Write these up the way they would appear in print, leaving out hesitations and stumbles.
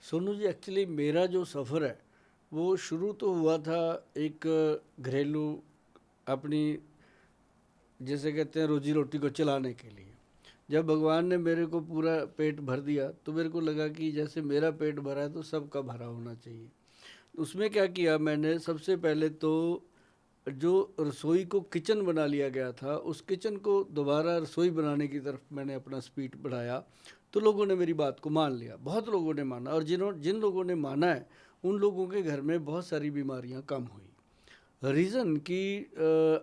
Sonu ji, actually मेरा जो सफ़र है वो शुरू तो हुआ था एक घरेलू अपनी, जैसे कहते हैं, रोजी रोटी को चलाने के लिए। जब भगवान ने मेरे को पूरा पेट भर दिया तो मेरे को लगा कि जैसे मेरा पेट भरा है तो सबका भरा होना चाहिए। उसमें क्या किया मैंने, सबसे पहले तो जो रसोई को किचन बना लिया गया था, उस किचन को दोबारा रसोई बनाने की तरफ मैंने अपना स्पीड बढ़ाया। तो लोगों ने मेरी बात को मान लिया, बहुत लोगों ने माना, और जिन लोगों ने माना है उन लोगों के घर में बहुत सारी बीमारियां कम हुई। रीज़न कि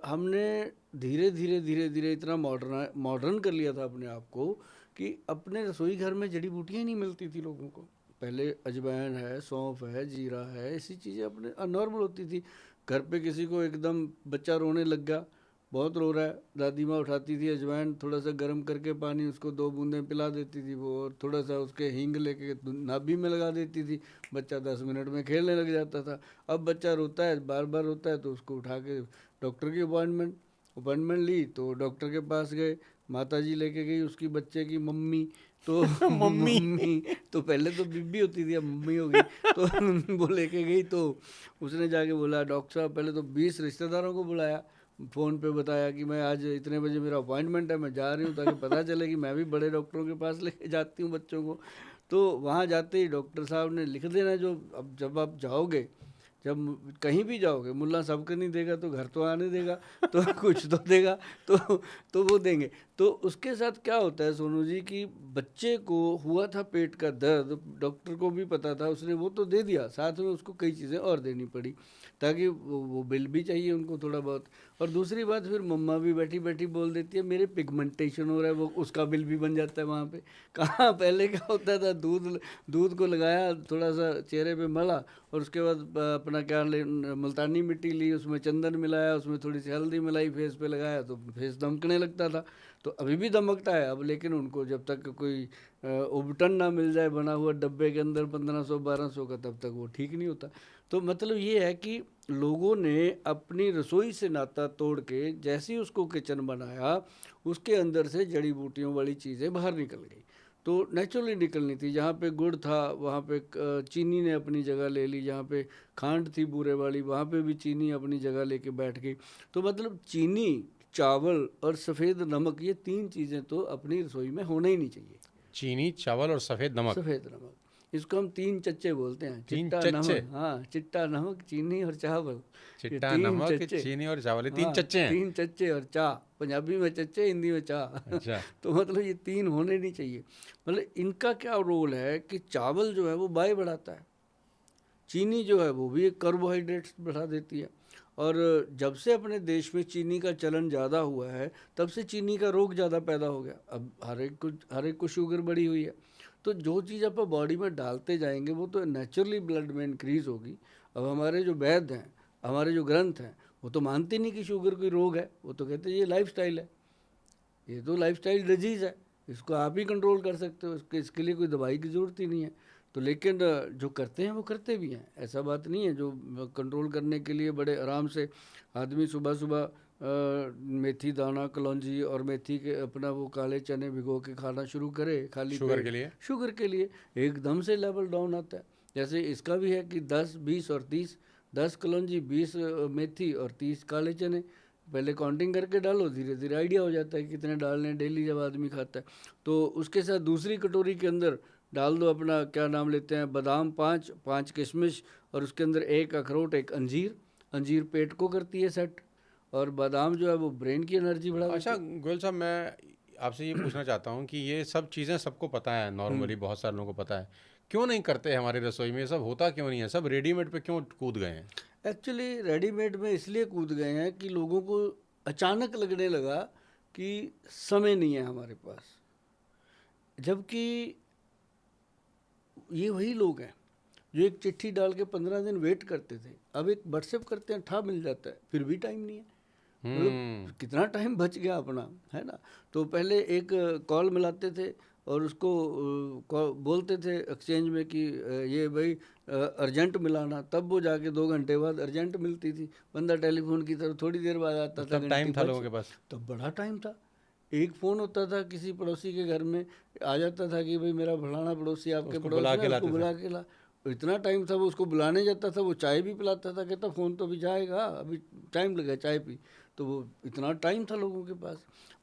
हमने धीरे धीरे धीरे धीरे इतना मॉडर्न मॉडर्न कर लिया था अपने आप को कि अपने रसोई घर में जड़ी बूटियाँ ही नहीं मिलती थी लोगों को। पहले अजवाइन है, सौंफ है, जीरा है, ऐसी चीज़ें अपने नॉर्मल होती थी। घर पे किसी को एकदम बच्चा रोने लग गया, बहुत रो रहा है, दादी माँ उठाती थी अजवाइन, थोड़ा सा गर्म करके पानी उसको 2 बूंदें पिला देती थी वो, और थोड़ा सा उसके हींग लेके नाभि में लगा देती थी। बच्चा 10 मिनट में खेलने लग जाता था। अब बच्चा रोता है, बार बार रोता है, तो उसको उठा के डॉक्टर की अपॉइंटमेंट ली, तो डॉक्टर के पास गए। माता जी लेके गई उसकी बच्चे की मम्मी, तो मम्मी। मम्मी, तो पहले तो बीबी होती थी, अब मम्मी हो गई। तो वो लेके गई, तो उसने जाके बोला, डॉक्टर साहब, पहले तो 20 रिश्तेदारों को बुलाया, फ़ोन पे बताया कि मैं आज इतने बजे मेरा अपॉइंटमेंट है, मैं जा रही हूँ, ताकि पता चले कि मैं भी बड़े डॉक्टरों के पास लेके जाती हूँ बच्चों को। तो वहाँ जाते ही डॉक्टर साहब ने लिख देना, जो अब जब आप जाओगे, जब कहीं भी जाओगे, मुल्ला सबको नहीं देगा तो घर तो आने देगा, तो कुछ तो देगा। तो तो वो देंगे। तो उसके साथ क्या होता है सोनू जी कि बच्चे को हुआ था पेट का दर्द, डॉक्टर को भी पता था, उसने वो तो दे दिया, साथ में उसको कई चीज़ें और देनी पड़ी, ताकि वो बिल भी चाहिए उनको थोड़ा बहुत। और दूसरी बात, फिर मम्मा भी बैठी बैठी बोल देती है मेरे पिगमेंटेशन हो रहा है, वो उसका बिल भी बन जाता है वहाँ पे। कहाँ पहले क्या होता था, दूध दूध को लगाया, थोड़ा सा चेहरे पे मला, और उसके बाद अपना क्या ले, मुल्तानी मिट्टी ली, उसमें चंदन मिलाया, उसमें थोड़ी सी हल्दी मिलाई, फेस पे लगाया तो फेस दमकने लगता था। तो अभी भी दमकता है अब, लेकिन उनको जब तक कोई उबटन ना मिल जाए बना हुआ डब्बे के अंदर 1500-1200 का, तब तक वो ठीक नहीं होता। तो मतलब ये है कि लोगों ने अपनी रसोई से नाता तोड़ के जैसे ही उसको किचन बनाया, उसके अंदर से जड़ी बूटियों वाली चीज़ें बाहर निकल गई। तो नेचुरली निकलनी थी। जहाँ पे गुड़ था वहाँ पे चीनी ने अपनी जगह ले ली, जहाँ पे खांड थी बूरे वाली वहाँ पे भी चीनी अपनी जगह लेके बैठ गई। तो मतलब चीनी, चावल और सफ़ेद नमक, ये 3 चीज़ें तो अपनी रसोई में होना ही नहीं चाहिए। चीनी, चावल और सफ़ेद नमक। सफ़ेद नमक, इसको हम 3 चच्चे बोलते हैं। तीन चिट्टा चच्चे। नमक, हाँ, चिट्टा नमक, चीनी और चावल, ये चिट्टा तीन नमक, चच्चे चीनी और चावल, ये तीन हाँ, चच्चे हैं। 3 चच्चे और चाह। पंजाबी में चच्चे, हिंदी में चाह। अच्छा। तो मतलब ये 3 होने नहीं चाहिए। मतलब इनका क्या रोल है कि चावल जो है वो बाय बढ़ाता है, चीनी जो है वो भी एक कार्बोहाइड्रेट्स बढ़ा देती है। और जब से अपने देश में चीनी का चलन ज़्यादा हुआ है, तब से चीनी का रोग ज़्यादा पैदा हो गया। अब हर एक को शुगर बढ़ी हुई है। तो जो चीज़ आप बॉडी में डालते जाएंगे वो तो नेचुरली ब्लड में इंक्रीज़ होगी। अब हमारे जो वैद्य हैं, हमारे जो ग्रंथ हैं, वो तो मानते नहीं कि शुगर कोई रोग है, वो तो कहते हैं ये लाइफस्टाइल है, ये तो लाइफस्टाइल डिजीज़ है, इसको आप ही कंट्रोल कर सकते हो, इसके लिए कोई दवाई की ज़रूरत ही नहीं है। तो लेकिन जो करते हैं वो करते भी हैं, ऐसा बात नहीं है। जो कंट्रोल करने के लिए बड़े आराम से आदमी सुबह सुबह मेथी दाना, कलौंजी और मेथी के अपना वो काले चने भिगो के खाना शुरू करे खाली शुगर पेट, के लिए। शुगर के लिए, एकदम से लेवल डाउन आता है। जैसे इसका भी है कि 10, 20 और 30, 10 कलौंजी, 20 मेथी और 30 काले चने, पहले काउंटिंग करके डालो, धीरे धीरे आइडिया हो जाता है कि कितने डालने हैं डेली जब आदमी खाता है। तो उसके साथ दूसरी कटोरी के अंदर डाल दो अपना, क्या नाम लेते हैं, बादाम 5, 5 किशमिश, और उसके अंदर 1 अखरोट, 1 अंजीर। अंजीर पेट को करती है सेट, और बादाम जो है वो ब्रेन की एनर्जी बढ़ा देती अच्छा है। गोयल साहब, मैं आपसे ये पूछना चाहता हूँ कि ये सब चीज़ें सबको पता है, नॉर्मली बहुत सारे लोगों को पता है, क्यों नहीं करते हमारी रसोई में? ये सब होता क्यों नहीं है? सब रेडीमेड पे क्यों कूद गए हैं? एक्चुअली रेडीमेड में इसलिए कूद गए हैं कि लोगों को अचानक लगने लगा कि समय नहीं है हमारे पास। जबकि ये वही लोग हैं जो एक चिट्ठी डाल के 15 दिन वेट करते थे, अब एक व्हाट्सएप करते हैं, ठा मिल जाता है, फिर भी टाइम नहीं है। मतलब हम्म। कितना टाइम बच गया अपना, है ना। तो पहले एक कॉल मिलाते थे, और उसको बोलते थे एक्सचेंज में कि ये भाई अर्जेंट मिलाना, तब वो जाके 2 घंटे बाद अर्जेंट मिलती थी। बंदा टेलीफोन की तरफ थोड़ी देर बाद आता था, तब घंटी टाइम था बज, लोगों के पास। तब बड़ा टाइम था। एक फ़ोन होता था किसी पड़ोसी के घर में, आ जाता था कि भाई मेरा फलाना पड़ोसी आपके उसको पड़ोस बुला में के है, लाते उसको थे। बुला के ला। इतना टाइम था, वो उसको बुलाने जाता था, वो चाय भी पिलाता था, कहता फ़ोन तो अभी जाएगा, अभी टाइम लगेगा, चाय पी। तो वो इतना टाइम था लोगों के पास।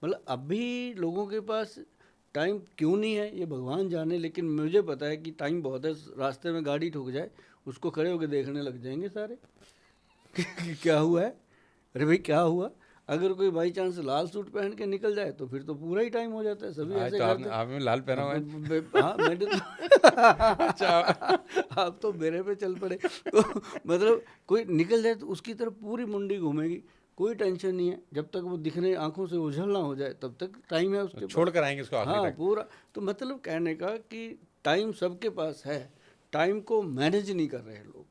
मतलब अभी लोगों के पास टाइम क्यों नहीं है ये भगवान जाने, लेकिन मुझे पता है कि टाइम बहुत है। रास्ते में गाड़ी ठुक जाए, उसको खड़े होकर देखने लग जाएंगे सारे कि क्या हुआ है, अरे भाई क्या हुआ। अगर कोई बाई चांस लाल सूट पहन के निकल जाए तो फिर तो पूरा ही टाइम हो जाता है, सभी आज ऐसे तो करते। आपने लाल पहना हुआ है। हाँ मैंने तो अच्छा। आप तो मेरे पे चल पड़े। तो मतलब कोई निकल जाए तो उसकी तरफ पूरी मुंडी घूमेगी, कोई टेंशन नहीं है, जब तक वो दिखने आंखों से ओझल ना हो जाए तब तक टाइम है उसके छोड़ पास। कर आएंगे उसको आखिरी हाँ तक। पूरा। तो मतलब कहने का कि टाइम सबके पास है, टाइम को मैनेज नहीं कर रहे हैं लोग।